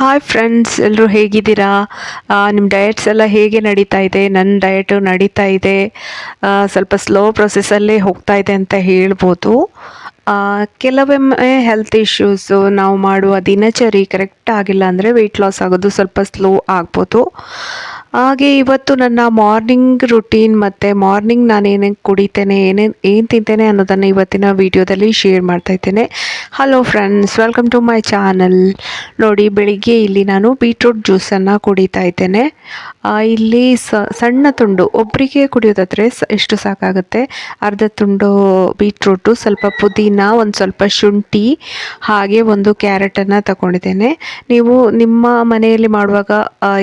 Hi friends, ಎಲ್ಲರೂ ಹೇಗಿದ್ದೀರಾ? ನಿಮ್ಮ ಡಯಟ್ಸ್ ಎಲ್ಲ ಹೇಗೆ ನಡೀತಾ ಇದೆ? ನನ್ನ ಡಯಟು ನಡೀತಾ ಇದೆ. ಸ್ವಲ್ಪ ಸ್ಲೋ ಪ್ರೊಸೆಸ್ಸಲ್ಲೇ ಹೋಗ್ತಾ ಇದೆ ಅಂತ ಹೇಳ್ಬೋದು. ಕೆಲವೊಮ್ಮೆ ಹೆಲ್ತ್ ಇಶ್ಯೂಸು, ನಾವು ಮಾಡುವ ದಿನಚರಿ ಕರೆಕ್ಟ್ ಆಗಿಲ್ಲ ಅಂದರೆ ವೆಯ್ಟ್ ಲಾಸ್ ಆಗೋದು ಸ್ವಲ್ಪ ಸ್ಲೋ ಆಗ್ಬೋದು. ಹಾಗೆ ಇವತ್ತು ನನ್ನ ಮಾರ್ನಿಂಗ್ ರುಟೀನ್ ಮತ್ತು ಮಾರ್ನಿಂಗ್ ನಾನು ಏನೇನು ಕುಡಿತೇನೆ, ಏನು ತಿಂತೇನೆ ಅನ್ನೋದನ್ನು ಇವತ್ತಿನ ವಿಡಿಯೋದಲ್ಲಿ ಶೇರ್ ಮಾಡ್ತಾ ಇದ್ದೇನೆ. Hello friends, welcome to my channel. ನೋಡಿ, ಬೆಳಿಗ್ಗೆ ಇಲ್ಲಿ ನಾನು ಬೀಟ್ರೂಟ್ ಜ್ಯೂಸನ್ನು ಕುಡಿತಾ ಇದ್ದೇನೆ. ಇಲ್ಲಿ ಸಣ್ಣ ತುಂಡು ಒಬ್ಬರಿಗೆ ಕುಡಿಯೋದಾದರೆ ಎಷ್ಟು ಸಾಕಾಗುತ್ತೆ, ಅರ್ಧ ತುಂಡು ಬೀಟ್ರೂಟು, ಸ್ವಲ್ಪ ಪುದೀನ, ಒಂದು ಸ್ವಲ್ಪ ಶುಂಠಿ, ಹಾಗೆ ಒಂದು ಕ್ಯಾರೆಟನ್ನು ತಗೊಂಡಿದ್ದೇನೆ. ನೀವು ನಿಮ್ಮ ಮನೆಯಲ್ಲಿ ಮಾಡುವಾಗ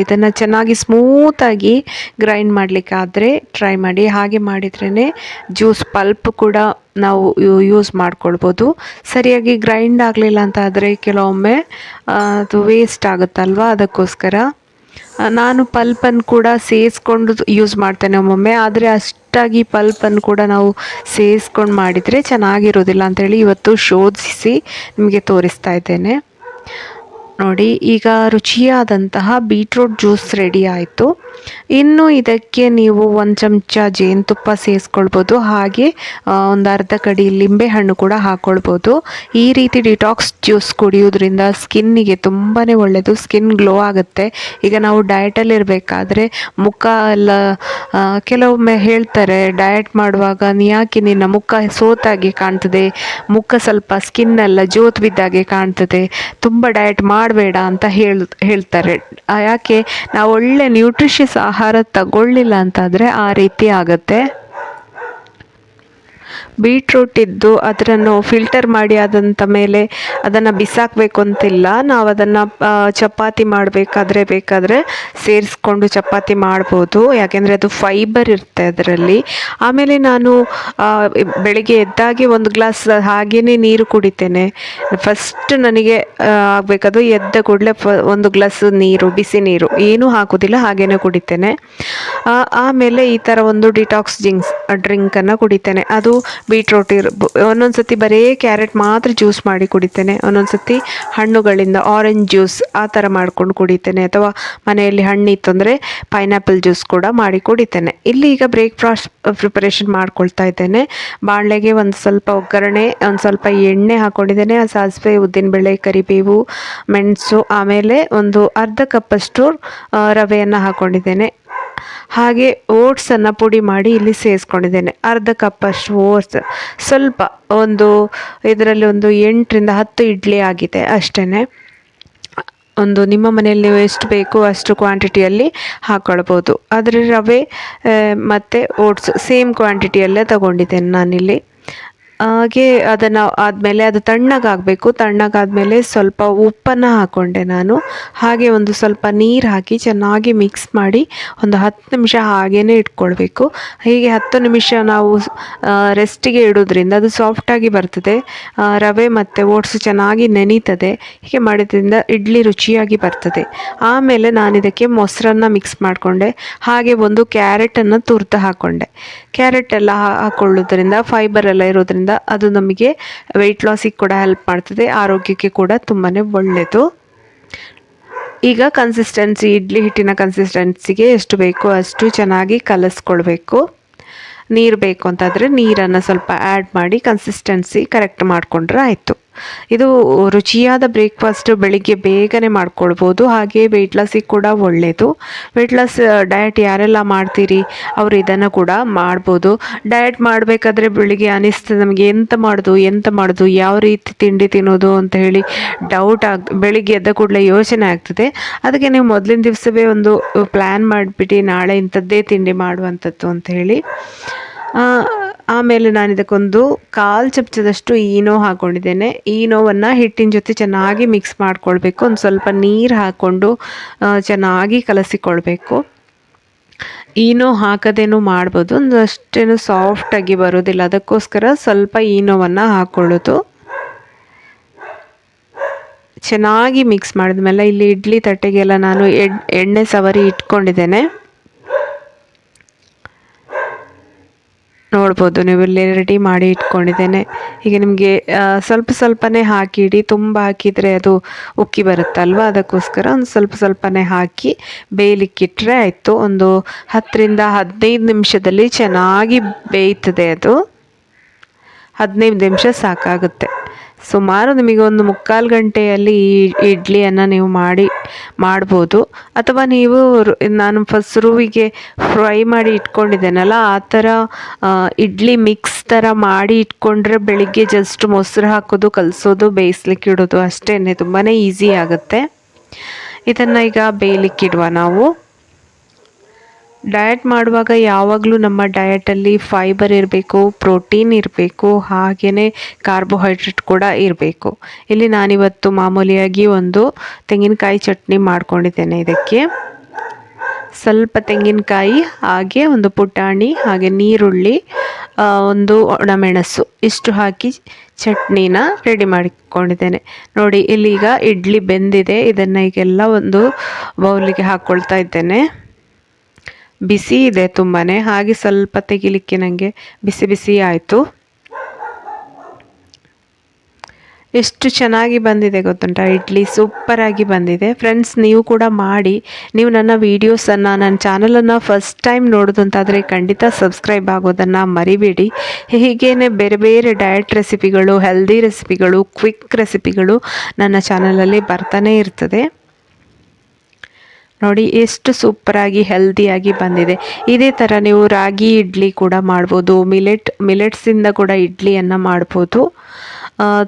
ಇದನ್ನು ಚೆನ್ನಾಗಿ ಸ್ಮೂತಾಗಿ ಗ್ರೈಂಡ್ ಮಾಡಲಿಕ್ಕಾದರೆ ಟ್ರೈ ಮಾಡಿ. ಹಾಗೆ ಮಾಡಿದ್ರೇ ಜ್ಯೂಸ್ ಪಲ್ಪ್ ಕೂಡ ನಾವು ಯೂಸ್ ಮಾಡ್ಕೊಳ್ಬೋದು. ಸರಿಯಾಗಿ ಗ್ರೈಂಡ್ ಆಗಲಿಲ್ಲ ಅಂತ ಆದರೆ ಕೆಲವೊಮ್ಮೆ ಅದು ವೇಸ್ಟ್ ಆಗುತ್ತಲ್ವ, ಅದಕ್ಕೋಸ್ಕರ ನಾನು ಪಲ್ಪನ್ನು ಕೂಡ ಸೇರಿಸ್ಕೊಂಡು ಯೂಸ್ ಮಾಡ್ತೇನೆ ಒಮ್ಮೊಮ್ಮೆ. ಆದರೆ ಅಷ್ಟಾಗಿ ಪಲ್ಪನ್ನು ಕೂಡ ನಾವು ಸೇರಿಸ್ಕೊಂಡು ಮಾಡಿದರೆ ಚೆನ್ನಾಗಿರೋದಿಲ್ಲ ಅಂಥೇಳಿ ಇವತ್ತು ಶೋಧಿಸಿ ನಿಮಗೆ ತೋರಿಸ್ತಾ ಇದ್ದೇನೆ. ನೋಡಿ, ಈಗ ರುಚಿಯಾದಂತಹ ಬೀಟ್ರೂಟ್ ಜ್ಯೂಸ್ ರೆಡಿ ಆಯಿತು. ಇನ್ನು ಇದಕ್ಕೆ ನೀವು ಒಂದು ಚಮಚ ಜೇನುತುಪ್ಪ ಸೇರಿಸ್ಕೊಳ್ಬೋದು. ಹಾಗೆ ಒಂದು ಅರ್ಧ ಕಡಿ ಲಿಂಬೆಹಣ್ಣು ಕೂಡ ಹಾಕ್ಕೊಳ್ಬೋದು. ಈ ರೀತಿ ಡಿಟಾಕ್ಸ್ ಜ್ಯೂಸ್ ಕುಡಿಯೋದ್ರಿಂದ ಸ್ಕಿನ್ನಿಗೆ ತುಂಬಾ ಒಳ್ಳೆಯದು, ಸ್ಕಿನ್ ಗ್ಲೋ ಆಗುತ್ತೆ. ಈಗ ನಾವು ಡಯಟಲ್ಲಿರಬೇಕಾದ್ರೆ ಮುಖ ಎಲ್ಲ ಕೆಲವೊಮ್ಮೆ ಹೇಳ್ತಾರೆ, ಡಯಟ್ ಮಾಡುವಾಗ ಯಾಕೆ ನಿನ್ನ ಮುಖ ಸೋತಾಗಿ ಕಾಣ್ತದೆ, ಮುಖ ಸ್ವಲ್ಪ ಸ್ಕಿನ್ನೆಲ್ಲ ಜೋತು ಬಿದ್ದಾಗೆ ಕಾಣ್ತದೆ, ತುಂಬ ಡಯಟ್ ಮಾಡಬೇಡ ಅಂತ ಹೇಳ್ತಾರೆ. ಯಾಕೆ, ನಾವು ಒಳ್ಳೆ ನ್ಯೂಟ್ರಿಷಿಯಸ್ ಆಹಾರ ತಗೊಳ್ಳಿಲ್ಲ ಅಂತಾದರೆ ಆ ರೀತಿ ಆಗುತ್ತೆ. ಬೀಟ್ರೂಟ್ ಇದ್ದು ಅದನ್ನು ಫಿಲ್ಟರ್ ಮಾಡಿ ಆದಂಥ ಮೇಲೆ ಅದನ್ನು ಬಿಸಾಕಬೇಕು ಅಂತಿಲ್ಲ. ನಾವು ಅದನ್ನು ಚಪಾತಿ ಮಾಡಬೇಕಾದ್ರೆ ಬೇಕಾದರೆ ಸೇರಿಸ್ಕೊಂಡು ಚಪಾತಿ ಮಾಡ್ಬೋದು, ಯಾಕೆಂದರೆ ಅದು ಫೈಬರ್ ಇರುತ್ತೆ ಅದರಲ್ಲಿ. ಆಮೇಲೆ ನಾನು ಬೆಳಿಗ್ಗೆ ಎದ್ದಾಗೆ ಒಂದು ಗ್ಲಾಸ್ ಹಾಗೇ ನೀರು ಕುಡಿತೇನೆ. ಫಸ್ಟ್ ನನಗೆ ಆಗಬೇಕದು, ಎದ್ದ ಕೂಡಲೇ ಒಂದು ಗ್ಲಾಸ್ ನೀರು, ಬಿಸಿ ನೀರು ಏನೂ ಹಾಕೋದಿಲ್ಲ, ಹಾಗೇ ಕುಡಿತೇನೆ. ಆಮೇಲೆ ಈ ಥರ ಒಂದು ಡಿಟಾಕ್ಸ್ ಡ್ರಿಂಕನ್ನು ಕುಡಿತೇನೆ. ಅದು ಬೀಟ್ರೂಟ್ ಒಂದೊಂದು ಸತಿ ಬರೀ ಕ್ಯಾರೆಟ್ ಮಾತ್ರ ಜ್ಯೂಸ್ ಮಾಡಿ ಕುಡಿತೇನೆ, ಒಂದೊಂದು ಸತಿ ಹಣ್ಣುಗಳಿಂದ ಆರೆಂಜ್ ಜ್ಯೂಸ್ ಆ ಥರ ಮಾಡ್ಕೊಂಡು ಕುಡಿತೇನೆ, ಅಥವಾ ಮನೆಯಲ್ಲಿ ಹಣ್ಣಿತ್ತು ಅಂದರೆ ಪೈನಾಪಲ್ ಜ್ಯೂಸ್ ಕೂಡ ಮಾಡಿ ಕುಡಿತೇನೆ. ಇಲ್ಲಿ ಈಗ ಬ್ರೇಕ್ಫಾಸ್ಟ್ ಪ್ರಿಪರೇಷನ್ ಮಾಡ್ಕೊಳ್ತಾ ಇದ್ದೇನೆ. ಬಾಣಲೆಗೆ ಒಂದು ಸ್ವಲ್ಪ ಒಗ್ಗರಣೆ, ಒಂದು ಸ್ವಲ್ಪ ಎಣ್ಣೆ ಹಾಕ್ಕೊಂಡಿದ್ದೇನೆ, ಸಾಸಿವೆ, ಉದ್ದಿನಬೇಳೆ, ಕರಿಬೇವು, ಮೆಣಸು, ಆಮೇಲೆ ಒಂದು ಅರ್ಧ ಕಪ್ಪಷ್ಟು ರವೆಯನ್ನು ಹಾಕ್ಕೊಂಡಿದ್ದೇನೆ. ಹಾಗೆ ಓಟ್ಸನ್ನು ಪುಡಿ ಮಾಡಿ ಇಲ್ಲಿ ಸೇರಿಸ್ಕೊಂಡಿದ್ದೇನೆ, ಅರ್ಧ ಕಪ್ಪಷ್ಟು ಓಟ್ಸ್. ಸ್ವಲ್ಪ ಒಂದು ಇದರಲ್ಲಿ ಒಂದು 8ರಿಂದ 10 ಇಡ್ಲಿ ಆಗಿದೆ ಅಷ್ಟೇ. ಒಂದು ನಿಮ್ಮ ಮನೆಯಲ್ಲಿ ಎಷ್ಟು ಬೇಕು ಅಷ್ಟು ಕ್ವಾಂಟಿಟಿಯಲ್ಲಿ ಹಾಕ್ಕೊಳ್ಬೋದು. ಆದರೆ ರವೆ ಮತ್ತು ಓಟ್ಸ್ ಸೇಮ್ ಕ್ವಾಂಟಿಟಿಯಲ್ಲೇ ತಗೊಂಡಿದ್ದೇನೆ ನಾನಿಲ್ಲಿ. ಹಾಗೆ ಅದನ್ನು ಆದಮೇಲೆ ಅದು ತಣ್ಣಗಾಗಬೇಕು. ತಣ್ಣಗಾದಮೇಲೆ ಸ್ವಲ್ಪ ಉಪ್ಪನ್ನು ಹಾಕ್ಕೊಂಡೆ ನಾನು. ಹಾಗೆ ಒಂದು ಸ್ವಲ್ಪ ನೀರು ಹಾಕಿ ಚೆನ್ನಾಗಿ ಮಿಕ್ಸ್ ಮಾಡಿ ಒಂದು 10 ನಿಮಿಷ ಹಾಗೇ ಇಟ್ಕೊಳ್ಬೇಕು. ಹೀಗೆ 10 ನಿಮಿಷ ನಾವು ರೆಸ್ಟಿಗೆ ಇಡೋದ್ರಿಂದ ಅದು ಸಾಫ್ಟಾಗಿ ಬರ್ತದೆ, ರವೆ ಮತ್ತು ಓಟ್ಸ್ ಚೆನ್ನಾಗಿ ನೆನೀತದೆ. ಹೀಗೆ ಮಾಡೋದ್ರಿಂದ ಇಡ್ಲಿ ರುಚಿಯಾಗಿ ಬರ್ತದೆ. ಆಮೇಲೆ ನಾನು ಇದಕ್ಕೆ ಮೊಸರನ್ನು ಮಿಕ್ಸ್ ಮಾಡಿಕೊಂಡೆ. ಹಾಗೆ ಒಂದು ಕ್ಯಾರೆಟನ್ನು ತುರಿದು ಹಾಕ್ಕೊಂಡೆ. ಕ್ಯಾರೆಟ್ ಎಲ್ಲ ಹಾಕ್ಕೊಳ್ಳೋದ್ರಿಂದ ಫೈಬರ್ ಎಲ್ಲ ಇರೋದ್ರಿಂದ ಅದು ನಮಗೆ ವೆಯ್ಟ್ ಲಾಸಿಗೆ ಕೂಡ ಹೆಲ್ಪ್ ಮಾಡ್ತದೆ, ಆರೋಗ್ಯಕ್ಕೆ ಕೂಡ ತುಂಬಾ ಒಳ್ಳೆಯದು. ಈಗ ಕನ್ಸಿಸ್ಟೆನ್ಸಿ, ಇಡ್ಲಿ ಹಿಟ್ಟಿನ ಕನ್ಸಿಸ್ಟೆನ್ಸಿಗೆ ಎಷ್ಟು ಬೇಕೋ ಅಷ್ಟು ಚೆನ್ನಾಗಿ ಕಲಿಸ್ಕೊಳ್ಬೇಕು. ನೀರು ಬೇಕು ಅಂತಾದರೆ ನೀರನ್ನು ಸ್ವಲ್ಪ ಆ್ಯಡ್ ಮಾಡಿ ಕನ್ಸಿಸ್ಟೆನ್ಸಿ ಕರೆಕ್ಟ್ ಮಾಡಿಕೊಂಡ್ರೆ ಆಯಿತು. ಇದು ರುಚಿಯಾದ ಬ್ರೇಕ್ಫಾಸ್ಟ್, ಬೆಳಿಗ್ಗೆ ಬೇಗನೆ ಮಾಡ್ಕೊಳ್ಬೋದು. ಹಾಗೆ ವೆಯ್ಟ್ ಲಾಸಿಗೆ ಕೂಡ ಒಳ್ಳೆಯದು. ವೆಯ್ಟ್ ಲಾಸ್ ಡಯಟ್ ಯಾರೆಲ್ಲ ಮಾಡ್ತೀರಿ ಅವರು ಇದನ್ನು ಕೂಡ ಮಾಡ್ಬೋದು. ಡಯಟ್ ಮಾಡಬೇಕಾದ್ರೆ ಬೆಳಿಗ್ಗೆ ಅನಿಸ್ತದೆ ನಮಗೆ ಎಂತ ಮಾಡೋದು, ಯಾವ ರೀತಿ ತಿಂಡಿ ತಿನ್ನೋದು ಅಂತ ಹೇಳಿ ಬೆಳಿಗ್ಗೆ ಎದ್ದ ಕೂಡಲೇ ಯೋಚನೆ ಆಗ್ತದೆ. ಅದಕ್ಕೆ ನೀವು ಮೊದಲಿನ ದಿವಸವೇ ಒಂದು ಪ್ಲ್ಯಾನ್ ಮಾಡಿಬಿಟ್ಟು ನಾಳೆ ಇಂಥದ್ದೇ ತಿಂಡಿ ಮಾಡುವಂಥದ್ದು ಅಂತ ಹೇಳಿ. ಆಮೇಲೆ ನಾನು ಇದಕ್ಕೊಂದು 1/4 ಚಮಚದಷ್ಟು ಈನೋ ಹಾಕ್ಕೊಂಡಿದ್ದೇನೆ. ಈನೋವನ್ನು ಹಿಟ್ಟಿನ ಜೊತೆ ಚೆನ್ನಾಗಿ ಮಿಕ್ಸ್ ಮಾಡ್ಕೊಳ್ಬೇಕು. ಒಂದು ಸ್ವಲ್ಪ ನೀರು ಹಾಕ್ಕೊಂಡು ಚೆನ್ನಾಗಿ ಕಲಸಿಕೊಳ್ಬೇಕು. ಈನೋ ಹಾಕದೇನೂ ಮಾಡ್ಬೋದು, ಒಂದು ಅಷ್ಟೇನು ಸಾಫ್ಟಾಗಿ ಬರೋದಿಲ್ಲ, ಅದಕ್ಕೋಸ್ಕರ ಸ್ವಲ್ಪ ಈನೋವನ್ನು ಹಾಕ್ಕೊಳ್ಳೋದು. ಚೆನ್ನಾಗಿ ಮಿಕ್ಸ್ ಮಾಡಿದ್ಮೇಲೆ ಇಲ್ಲಿ ಇಡ್ಲಿ ತಟ್ಟೆಗೆಲ್ಲ ನಾನು ಎಣ್ಣೆ ಸವರಿ ಇಟ್ಕೊಂಡಿದ್ದೇನೆ. ನೋಡ್ಬೋದು ನೀವು ಇಲ್ಲಿ ರೆಡಿ ಮಾಡಿ ಇಟ್ಕೊಂಡಿದ್ದೇನೆ. ಈಗ ನಿಮಗೆ ಸ್ವಲ್ಪ ಸ್ವಲ್ಪನೇ ಹಾಕಿಡಿ, ತುಂಬ ಹಾಕಿದರೆ ಅದು ಉಕ್ಕಿ ಬರುತ್ತಲ್ವ, ಅದಕ್ಕೋಸ್ಕರ ಒಂದು ಸ್ವಲ್ಪ ಸ್ವಲ್ಪನೇ ಹಾಕಿ ಬೇಯಲಿಕ್ಕಿಟ್ರೆ ಆಯಿತು. ಒಂದು 10-15 ನಿಮಿಷದಲ್ಲಿ ಚೆನ್ನಾಗಿ ಬೇಯ್ತದೆ ಅದು. 15 ನಿಮಿಷ ಸಾಕಾಗುತ್ತೆ. ಸುಮಾರು ನಿಮಗೆ ಒಂದು 3/4 ಗಂಟೆಯಲ್ಲಿ ಈ ಇಡ್ಲಿಯನ್ನು ನೀವು ಮಾಡ್ಬೋದು. ಅಥವಾ ನೀವು ನಾನು ಫಸ್ಟ್ ರುವಿಗೆ ಫ್ರೈ ಮಾಡಿ ಇಟ್ಕೊಂಡಿದ್ದೇನಲ್ಲ, ಆ ಥರ ಇಡ್ಲಿ ಮಿಕ್ಸ್ ಥರ ಮಾಡಿ ಇಟ್ಕೊಂಡ್ರೆ ಬೆಳಿಗ್ಗೆ ಜಸ್ಟ್ ಮೊಸರು ಹಾಕೋದು, ಕಲಸೋದು, ಬೇಯಿಸ್ಲಿಕ್ಕೆ ಇಡೋದು ಅಷ್ಟೇ. ತುಂಬಾ ಈಸಿ ಆಗುತ್ತೆ. ಇದನ್ನು ಈಗ ಬೇಯಲಿಕ್ಕಿಡುವ ನಾವು. ಡಯಟ್ ಮಾಡುವಾಗ ಯಾವಾಗಲೂ ನಮ್ಮ ಡಯಟಲ್ಲಿ ಫೈಬರ್ ಇರಬೇಕು, ಪ್ರೋಟೀನ್ ಇರಬೇಕು, ಹಾಗೆಯೇ ಕಾರ್ಬೋಹೈಡ್ರೇಟ್ ಕೂಡ ಇರಬೇಕು. ಇಲ್ಲಿ ನಾನಿವತ್ತು ಮಾಮೂಲಿಯಾಗಿ ಒಂದು ತೆಂಗಿನಕಾಯಿ ಚಟ್ನಿ ಮಾಡ್ಕೊಂಡಿದ್ದೇನೆ. ಇದಕ್ಕೆ ಸ್ವಲ್ಪ ತೆಂಗಿನಕಾಯಿ, ಹಾಗೆ ಒಂದು ಪುಟಾಣಿ, ಹಾಗೆ ನೀರುಳ್ಳಿ, ಒಂದು ಒಣಮೆಣಸು ಇಷ್ಟು ಹಾಕಿ ಚಟ್ನಿನ ರೆಡಿ ಮಾಡಿಕೊಂಡಿದ್ದೇನೆ. ನೋಡಿ ಇಲ್ಲೀಗ ಇಡ್ಲಿ ಬೆಂದಿದೆ. ಇದನ್ನು ಈಗೆಲ್ಲ ಒಂದು ಬೌಲಿಗೆ ಹಾಕ್ಕೊಳ್ತಾ ಇದ್ದೇನೆ. ಬಿಸಿ ಇದೆ ತುಂಬಾ, ಹಾಗೆ ಸ್ವಲ್ಪ ತೆಗಿಲಿಕ್ಕೆ ನನಗೆ ಬಿಸಿ ಬಿಸಿ ಆಯಿತು. ಎಷ್ಟು ಚೆನ್ನಾಗಿ ಬಂದಿದೆ ಗೊತ್ತುಂಟ ಇಡ್ಲಿ, ಸೂಪರಾಗಿ ಬಂದಿದೆ. ಫ್ರೆಂಡ್ಸ್, ನೀವು ಕೂಡ ಮಾಡಿ. ನೀವು ನನ್ನ ವೀಡಿಯೋಸನ್ನು, ನನ್ನ ಚಾನಲನ್ನು ಫಸ್ಟ್ ಟೈಮ್ ನೋಡೋದಂತಾದರೆ ಖಂಡಿತ ಸಬ್ಸ್ಕ್ರೈಬ್ ಆಗೋದನ್ನು ಮರಿಬೇಡಿ. ಹೀಗೇ ಬೇರೆ ಬೇರೆ ಡಯಟ್ ರೆಸಿಪಿಗಳು, ಹೆಲ್ದಿ ರೆಸಿಪಿಗಳು, ಕ್ವಿಕ್ ರೆಸಿಪಿಗಳು ನನ್ನ ಚಾನಲಲ್ಲಿ ಬರ್ತಾನೆ ಇರ್ತದೆ. ನೋಡಿ ಎಷ್ಟು ಸೂಪರಾಗಿ ಹೆಲ್ದಿಯಾಗಿ ಬಂದಿದೆ. ಇದೇ ಥರ ನೀವು ರಾಗಿ ಇಡ್ಲಿ ಕೂಡ ಮಾಡ್ಬೋದು. ಮಿಲೆಟ್ಸಿಂದ ಕೂಡ ಇಡ್ಲಿಯನ್ನು ಮಾಡ್ಬೋದು.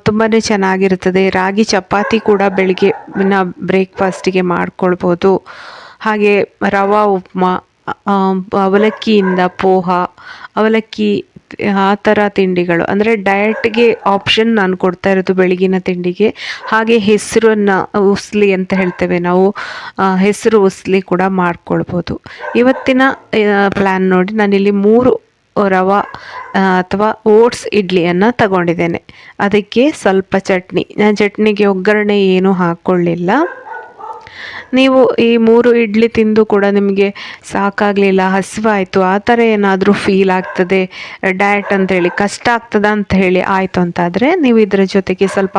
ತುಂಬಾ ಚೆನ್ನಾಗಿರ್ತದೆ. ರಾಗಿ ಚಪಾತಿ ಕೂಡ ಬೆಳಿಗ್ಗೆ ಬ್ರೇಕ್ಫಾಸ್ಟಿಗೆ ಮಾಡ್ಕೊಳ್ಬೋದು. ಹಾಗೆ ರವಾ ಉಪ್ಮಾ, ಅವಲಕ್ಕಿಯಿಂದ ಪೋಹ, ಅವಲಕ್ಕಿ, ಆ ಥರ ತಿಂಡಿಗಳು. ಅಂದರೆ ಡಯಟ್ಗೆ ಆಪ್ಷನ್ ನಾನು ಕೊಡ್ತಾ ಇರೋದು ಬೆಳಗಿನ ತಿಂಡಿಗೆ. ಹಾಗೆ ಹೆಸರನ್ನು ಉಸ್ಲಿ ಅಂತ ಹೇಳ್ತೇವೆ ನಾವು, ಹೆಸರು ಉಸ್ಲಿ ಕೂಡ ಮಾಡ್ಕೊಳ್ಬೋದು. ಇವತ್ತಿನ ಪ್ಲ್ಯಾನ್ ನೋಡಿ, ನಾನಿಲ್ಲಿ 3 ರವಾ ಅಥವಾ ಓಟ್ಸ್ ಇಡ್ಲಿಯನ್ನು ತಗೊಂಡಿದ್ದೇನೆ. ಅದಕ್ಕೆ ಸ್ವಲ್ಪ ಚಟ್ನಿ. ನಾನು ಚಟ್ನಿಗೆ ಒಗ್ಗರಣೆ ಏನೂ ಹಾಕ್ಕೊಳ್ಳಿಲ್ಲ. ನೀವು ಈ 3 ಇಡ್ಲಿ ತಿಂದು ಕೂಡ ನಿಮಗೆ ಸಾಕಾಗಲಿಲ್ಲ, ಹಸಿವಾಯಿತು, ಆ ಥರ ಏನಾದರೂ ಫೀಲ್ ಆಗ್ತದೆ, ಡಯಟ್ ಅಂತೇಳಿ ಕಷ್ಟ ಆಗ್ತದ ಅಂತ ಹೇಳಿ ಆಯಿತು ಅಂತಾದರೆ ನೀವು ಇದರ ಜೊತೆಗೆ ಸ್ವಲ್ಪ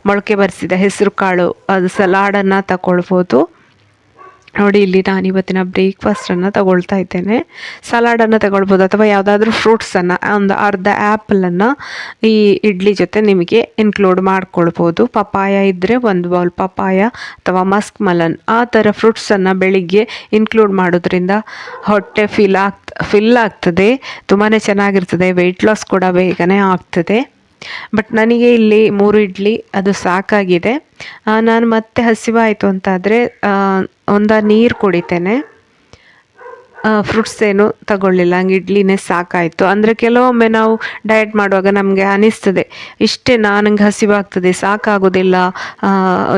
ಮೊಳಕೆ ಬರಿಸಿದ ಹೆಸರು ಕಾಳು, ಅದು ಸಲಾಡನ್ನು ತಗೊಳ್ಬೋದು. ನೋಡಿ ಇಲ್ಲಿ ನಾನು ಇವತ್ತಿನ ಬ್ರೇಕ್ಫಾಸ್ಟನ್ನು ತಗೊಳ್ತಾ ಇದ್ದೇನೆ. ಸಲಾಡನ್ನು ತಗೊಳ್ಬೋದು, ಅಥವಾ ಯಾವುದಾದ್ರೂ ಫ್ರೂಟ್ಸನ್ನು, ಒಂದು ಅರ್ಧ ಆ್ಯಪಲನ್ನು ಈ ಇಡ್ಲಿ ಜೊತೆ ನಿಮಗೆ ಇನ್ಕ್ಲೂಡ್ ಮಾಡ್ಕೊಳ್ಬೋದು. ಪಪಾಯ ಇದ್ದರೆ 1 ಬೌಲ್ ಪಪಾಯ, ಅಥವಾ ಮಸ್ಕ್ ಮಲನ್, ಆ ಥರ ಫ್ರೂಟ್ಸನ್ನು ಬೆಳಿಗ್ಗೆ ಇನ್ಕ್ಲೂಡ್ ಮಾಡೋದ್ರಿಂದ ಹೊಟ್ಟೆ ಫಿಲ್ ಆಗ್ತದೆ. ತುಂಬಾ ಚೆನ್ನಾಗಿರ್ತದೆ. ವೆಯ್ಟ್ ಲಾಸ್ ಕೂಡ ಬೇಗನೆ ಆಗ್ತದೆ. ಬಟ್ ನನಗೆ ಇಲ್ಲಿ 3 ಇಡ್ಲಿ ಅದು ಸಾಕಾಗಿದೆ. ನಾನು ಮತ್ತೆ ಹಸಿವಾಯಿತು ಅಂತಾದರೆ ಒಂದು ನೀರು ಕುಡಿತೇನೆ. ಫ್ರೂಟ್ಸ್ ಏನು ತಗೊಳ್ಳಿಲ್ಲ, ಹಂಗೆ ಇಡ್ಲಿನೇ ಸಾಕಾಯಿತು. ಅಂದರೆ ಕೆಲವೊಮ್ಮೆ ನಾವು ಡಯಟ್ ಮಾಡುವಾಗ ನಮಗೆ ಅನಿಸ್ತದೆ, ಇಷ್ಟೇ ನನಗೆ ಹಸಿವಾಗ್ತದೆ, ಸಾಕಾಗೋದಿಲ್ಲ,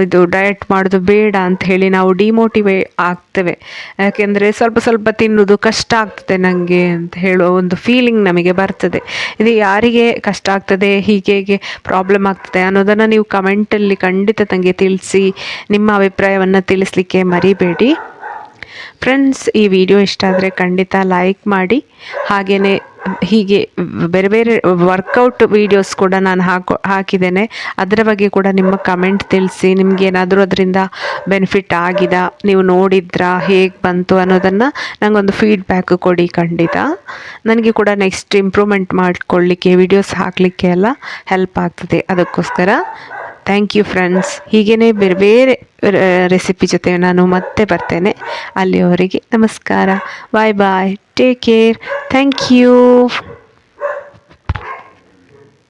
ಇದು ಡಯಟ್ ಮಾಡೋದು ಬೇಡ ಅಂತ ಹೇಳಿ ನಾವು ಡಿಮೋಟಿವೇಟ್ ಆಗ್ತೇವೆ. ಯಾಕೆಂದರೆ ಸ್ವಲ್ಪ ಸ್ವಲ್ಪ ತಿನ್ನೋದು ಕಷ್ಟ ಆಗ್ತದೆ ನನಗೆ ಅಂತ ಹೇಳೋ ಒಂದು ಫೀಲಿಂಗ್ ನಮಗೆ ಬರ್ತದೆ. ಇದು ಯಾರಿಗೆ ಕಷ್ಟ ಆಗ್ತದೆ, ಹೀಗೆ ಪ್ರಾಬ್ಲಮ್ ಆಗ್ತದೆ ಅನ್ನೋದನ್ನು ನೀವು ಕಮೆಂಟಲ್ಲಿ ಖಂಡಿತ ನನಗೆ ತಿಳಿಸಿ. ನಿಮ್ಮ ಅಭಿಪ್ರಾಯವನ್ನು ತಿಳಿಸ್ಲಿಕ್ಕೆ ಮರಿಬೇಡಿ. ಫ್ರೆಂಡ್ಸ್, ಈ ವಿಡಿಯೋ ಇಷ್ಟ ಆದರೆ ಖಂಡಿತ ಲೈಕ್ ಮಾಡಿ. ಹಾಗೆಯೇ ಹೀಗೆ ಬೇರೆ ಬೇರೆ ವರ್ಕೌಟ್ ವೀಡಿಯೋಸ್ ಕೂಡ ನಾನು ಹಾಕಿದ್ದೇನೆ. ಅದರ ಬಗ್ಗೆ ಕೂಡ ನಿಮ್ಮ ಕಮೆಂಟ್ ತಿಳಿಸಿ. ನಿಮಗೇನಾದರೂ ಅದರಿಂದ ಬೆನಿಫಿಟ್ ಆಗಿದಾ, ನೀವು ನೋಡಿದ್ರಾ, ಹೇಗೆ ಬಂತು ಅನ್ನೋದನ್ನು ನನಗೊಂದು ಫೀಡ್ಬ್ಯಾಕ್ ಕೊಡಿ. ಖಂಡಿತ ನನಗೆ ಕೂಡ ನೆಕ್ಸ್ಟ್ ಇಂಪ್ರೂವ್ಮೆಂಟ್ ಮಾಡಿಕೊಳ್ಳಿಕ್ಕೆ, ವಿಡಿಯೋಸ್ ಹಾಕಲಿಕ್ಕೆ ಎಲ್ಲ ಹೆಲ್ಪ್ ಆಗ್ತದೆ. ಅದಕ್ಕೋಸ್ಕರ ಥ್ಯಾಂಕ್ ಯು ಫ್ರೆಂಡ್ಸ್. ಹೀಗೇ ಬೇರೆ ಬೇರೆ ರೆಸಿಪಿ ಜೊತೆ ನಾನು ಮತ್ತೆ ಬರ್ತೇನೆ. ಅಲ್ಲಿಯವರೆಗೆ ನಮಸ್ಕಾರ. Bye bye. Take care. Thank you.